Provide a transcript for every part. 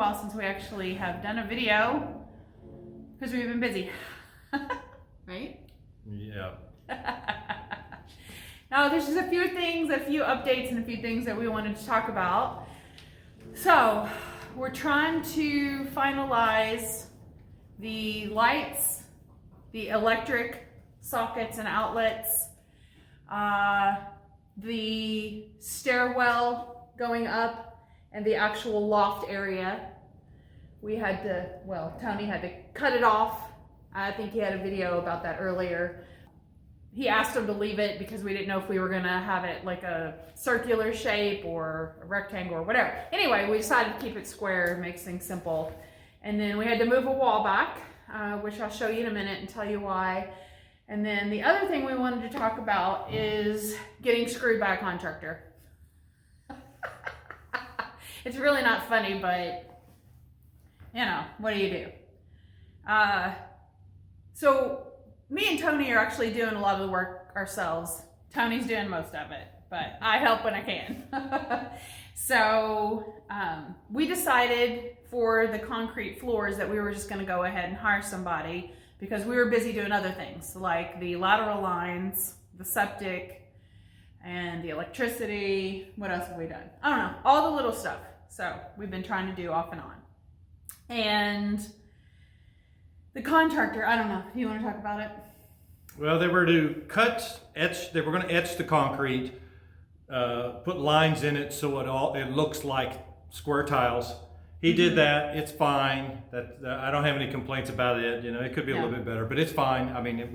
while since we actually have done a video because we've been busy. Right? Yeah. Now, there's just a few things, a few updates, and a few things that we wanted to talk about. So, we're trying to finalize the lights, the electric sockets and outlets, the stairwell going up, and the actual loft area. We had to, well, Tony had to cut it off. I think he had a video about that earlier. He asked him to leave it because we didn't know if we were gonna have it like a circular shape or a rectangle or whatever. Anyway, we decided to keep it square, makes things simple. And then we had to move a wall back, which I'll show you in a minute and tell you why. And then the other thing we wanted to talk about is getting screwed by a contractor. It's really not funny, but you know, what do you do? So me and Tony are actually doing a lot of the work ourselves. Tony's doing most of it, but I help when I can. So we decided for the concrete floors that we were just gonna go ahead and hire somebody because we were busy doing other things like the lateral lines, the septic, and the electricity. What else have we done? I don't know, all the little stuff. So we've been trying to do off and on. And the contractor, I don't know, do you want to talk about it? Well, they were to etch, they were going to etch the concrete, put lines in it so it looks like square tiles. He did that, it's fine. I don't have any complaints about it. You know, it could be a little bit better, but it's fine. I mean, it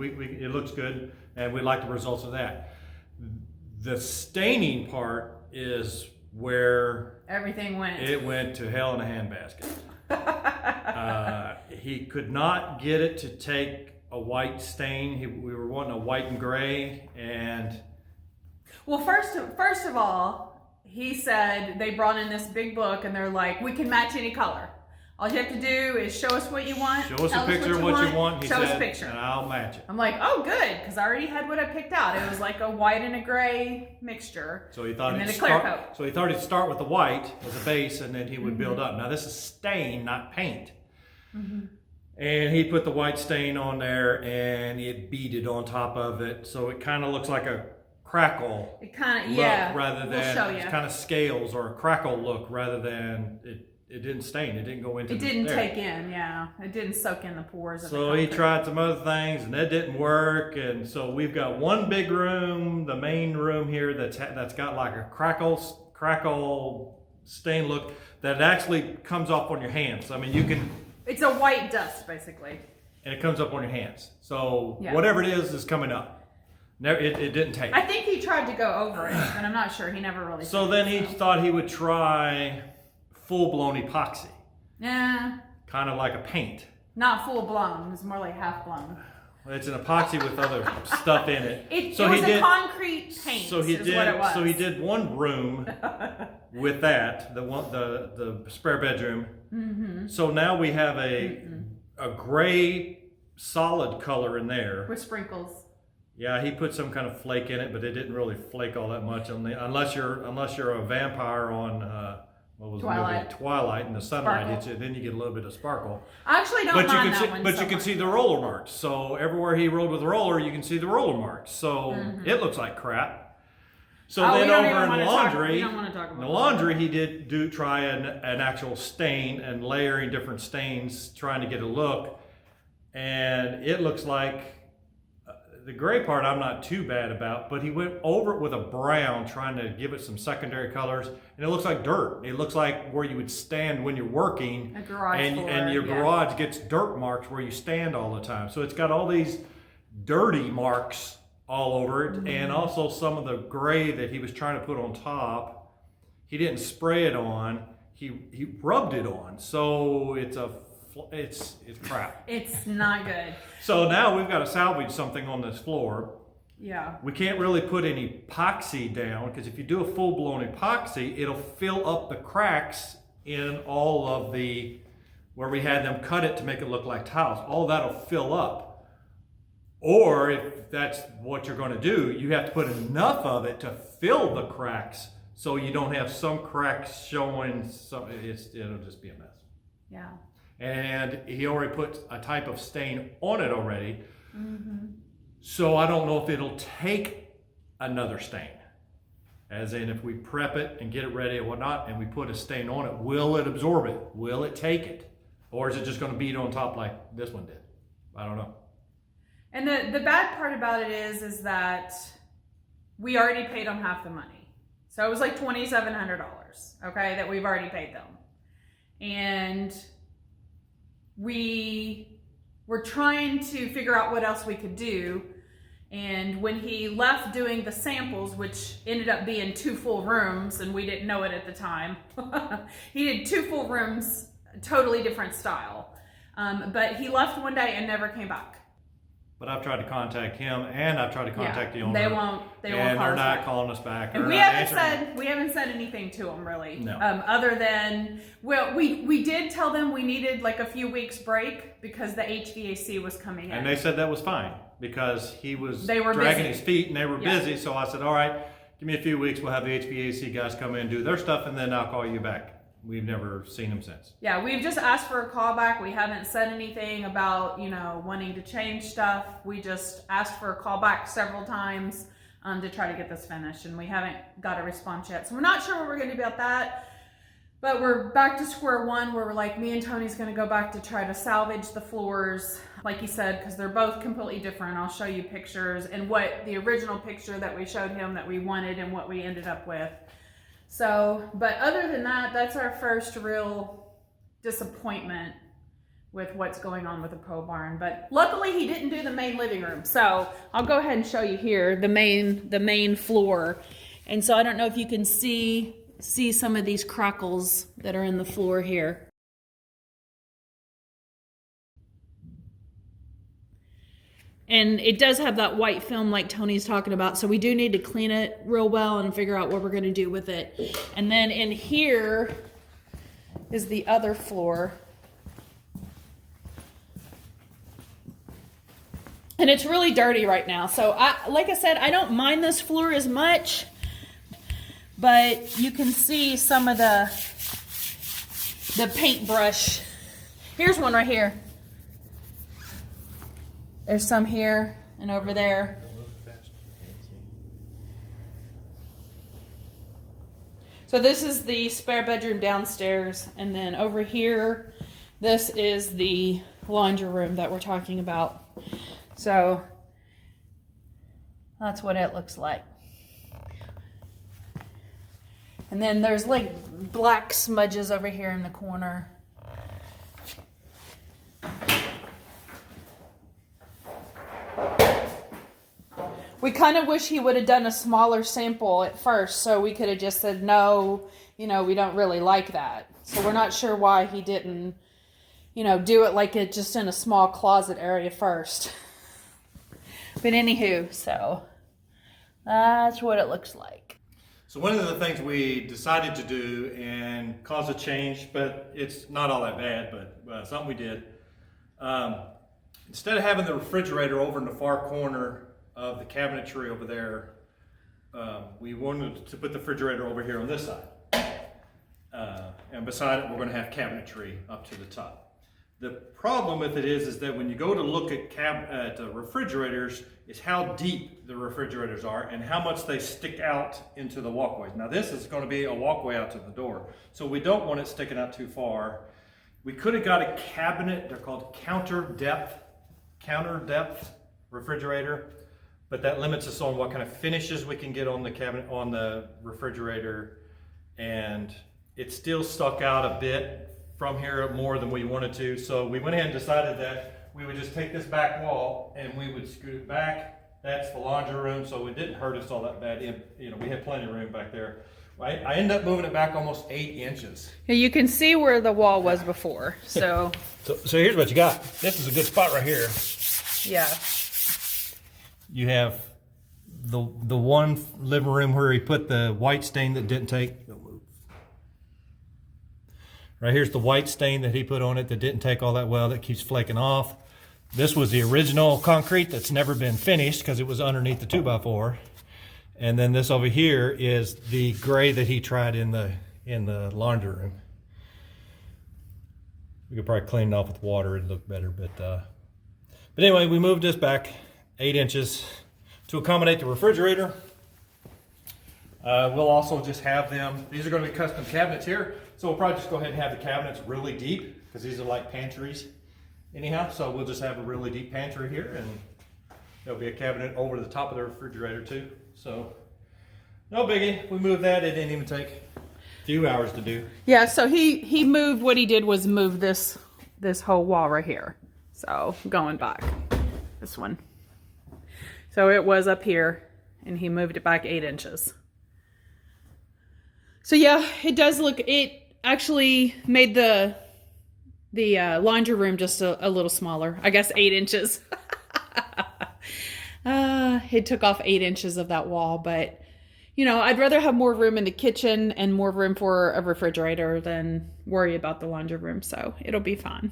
looks good and we like the results of that. The staining part is where everything went. It went to hell in a handbasket. He could not get it to take a white stain. We were wanting a white and gray, and well, first of all, he said they brought in this big book, and they're like, we can match any color. All you have to do is show us what you want. Show us a picture of what you want. He show us a said, picture, and I'll match it. I'm like, oh, good, because I already had what I picked out. It was like a white and a gray mixture. So he thought and then a clear coat. So he thought he'd start with the white as a base, and then he would build up. Now this is stain, not paint. And he put the white stain on there, and it beaded on top of it, so it kind of looks like a crackle. It kind of, look yeah. Rather than it's kind of scales or a crackle look, rather than it didn't stain. It didn't go into. It didn't take in, yeah. It didn't soak in the pores of the So he tried some other things, and that didn't work. And so we've got one big room, the main room here, that's got like a crackle stain look that actually comes off on your hands. I mean, you can. It's a white dust, basically. And it comes up on your hands. So whatever it is coming up. It didn't take. I think he tried to go over it, but I'm not sure. He never really. So then he thought he would try full-blown epoxy. Yeah. Kind of like a paint. Not full-blown. It was more like half-blown. It's an epoxy with other stuff in it. It was a concrete paint. So he did. What it was. So he did one room with that, the spare bedroom. So now we have a gray solid color in there with sprinkles. Yeah, he put some kind of flake in it, but it didn't really flake all that much on unless you're a vampire on what was Twilight. the movie? Twilight, and the sunlight hits it, then you get a little bit of sparkle. I actually don't mind that one. But you can see the roller marks. So everywhere he rode with the roller, you can see the roller marks. So it looks like crap. So then over in the laundry, he did try an actual stain and layering different stains, trying to get a look, and it looks like. The gray part I'm not too bad about, but he went over it with a brown, trying to give it some secondary colors, and it looks like dirt. It looks like where you would stand when you're working, and your garage gets dirt marks where you stand all the time. So it's got all these dirty marks all over it, and also some of the gray that he was trying to put on top, he didn't spray it on, he rubbed it on. So it's crap. It's not good. So now we've got to salvage something on this floor. Yeah. We can't really put any epoxy down, because if you do a full-blown epoxy, it'll fill up the cracks in all of where we had them cut it to make it look like tiles. All that'll fill up. Or if that's what you're going to do, you have to put enough of it to fill the cracks so you don't have some cracks showing. It'll just be a mess. Yeah. And he already put a type of stain on it already. So I don't know if it'll take another stain. As in, if we prep it and get it ready and whatnot, and we put a stain on it, will it absorb it? Will it take it? Or is it just going to beat on top like this one did? I don't know. And the bad part about it is that we already paid them half the money. So it was like $2,700, okay, that we've already paid them. And we were trying to figure out what else we could do. And when he left doing the samples, which ended up being 2 full rooms, and we didn't know it at the time, he did 2 full rooms, totally different style. But he left one day and never came back. But I've tried to contact him, and I've tried to contact the owner. They won't and call they're us not back. calling us back. And we haven't said anything to them really. No. Other than, well, we did tell them we needed like a few weeks break because the HVAC was coming in. And they said that was fine because they were busy. dragging his feet and they were busy. So I said, all right, give me a few weeks. We'll have the HVAC guys come in and do their stuff, and then I'll call you back. We've never seen them since. Yeah, we've just asked for a call back. We haven't said anything about, wanting to change stuff. We just asked for a call back several times to try to get this finished, and we haven't got a response yet. So we're not sure what we're going to do about that. But we're back to square one where we're like, me and Tony's going to go back to try to salvage the floors, like you said, because they're both completely different. I'll show you pictures and what the original picture that we showed him that we wanted and what we ended up with. So, but other than that, that's our first real disappointment with what's going on with the Polebarn. But luckily he didn't do the main living room. So I'll go ahead and show you here the main floor. And so I don't know if you can see some of these crackles that are in the floor here. And it does have that white film like Tony's talking about, so we do need to clean it real well and figure out what we're going to do with it. And then in here is the other floor. And it's really dirty right now. So like I said, I don't mind this floor as much, but you can see some of the paintbrush. Here's one right here. There's some here and over there. So this is the spare bedroom downstairs, and then over here, this is the laundry room that we're talking about. So that's what it looks like. And then there's like black smudges over here in the corner. We kind of wish he would have done a smaller sample at first, so we could have just said, no, we don't really like that. So we're not sure why he didn't, do it like it just in a small closet area first. But anywho, so that's what it looks like. So one of the things we decided to do and cause a change, but it's not all that bad, but something we did. Instead of having the refrigerator over in the far corner of the cabinetry over there, we wanted to put the refrigerator over here on this side. And beside it, we're going to have cabinetry up to the top. The problem with it is that when you go to look at refrigerators, is how deep the refrigerators are and how much they stick out into the walkways. Now this is going to be a walkway out to the door, so we don't want it sticking out too far. We could have got a cabinet, they're called counter depth refrigerator, but that limits us on what kind of finishes we can get on the cabinet, on the refrigerator, and it still stuck out a bit from here more than we wanted to. So we went ahead and decided that we would just take this back wall and we would scoot it back. That's the laundry room, so it didn't hurt us all that bad. We had plenty of room back there. I ended up moving it back almost 8 inches. Yeah, you can see where the wall was before. So here's what you got. This is a good spot right here. Yeah. You have the one living room where he put the white stain that didn't take. Right here's the white stain that he put on it that didn't take all that well, that keeps flaking off. This was the original concrete that's never been finished because it was underneath the 2x4. And then this over here is the gray that he tried in the laundry room. We could probably clean it off with water, it'd look better, but anyway, we moved this back 8 inches to accommodate the refrigerator. We'll also just have them, these are going to be custom cabinets here, so we'll probably just go ahead and have the cabinets really deep, because these are like pantries anyhow, so we'll just have a really deep pantry here, and there'll be a cabinet over the top of the refrigerator too. So no biggie, we moved that. It didn't even take a few hours to do. Yeah, so he moved, what he did was move this whole wall right here. So going back, this one. So it was up here and he moved it back 8 inches. So yeah, it does look, it actually made the laundry room just a little smaller. I guess 8 inches. It took off 8 inches of that wall, but you know, I'd rather have more room in the kitchen and more room for a refrigerator than worry about the laundry room, so it'll be fine.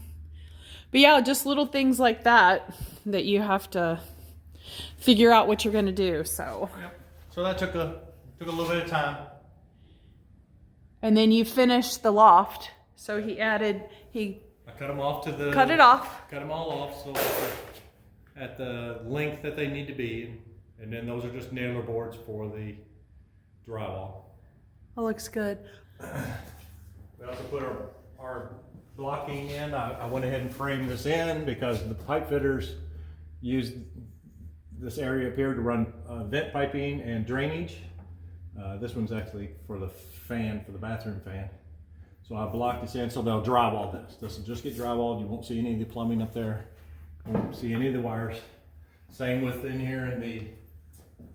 But yeah, just little things like that you have to figure out what you're going to do. So yep. So that took a little bit of time. And then you finished the loft. So I cut them off to the cut it off. Cut them all off so at the length that they need to be, and then those are just nailer boards for the drywall. That looks good. We also put our blocking in. I went ahead and framed this in because the pipe fitters used this area up here to run vent piping and drainage. This one's actually for the fan, for the bathroom fan. So I blocked this in so they'll drywall this. This will just get drywalled. You won't see any of the plumbing up there. You won't see any of the wires. Same with in here in the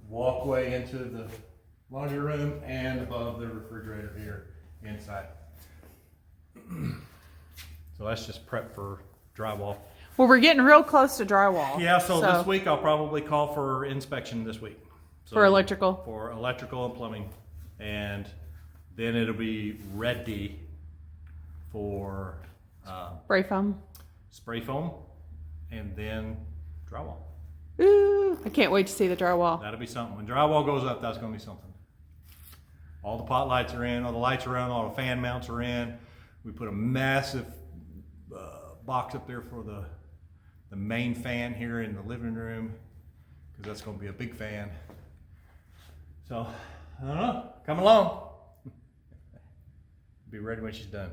walkway into the laundry room and above the refrigerator here inside. So that's just prep for drywall. Well, we're getting real close to drywall. Yeah, so this week I'll probably call for inspection this week. So for electrical? For electrical and plumbing. And then it'll be ready for spray foam, and then drywall. Ooh, I can't wait to see the drywall. That'll be something. When drywall goes up, that's going to be something. All the pot lights are in, all the lights are on, all the fan mounts are in. We put a massive box up there for the main fan here in the living room, because that's going to be a big fan. So, I don't know, come along. Be ready when she's done.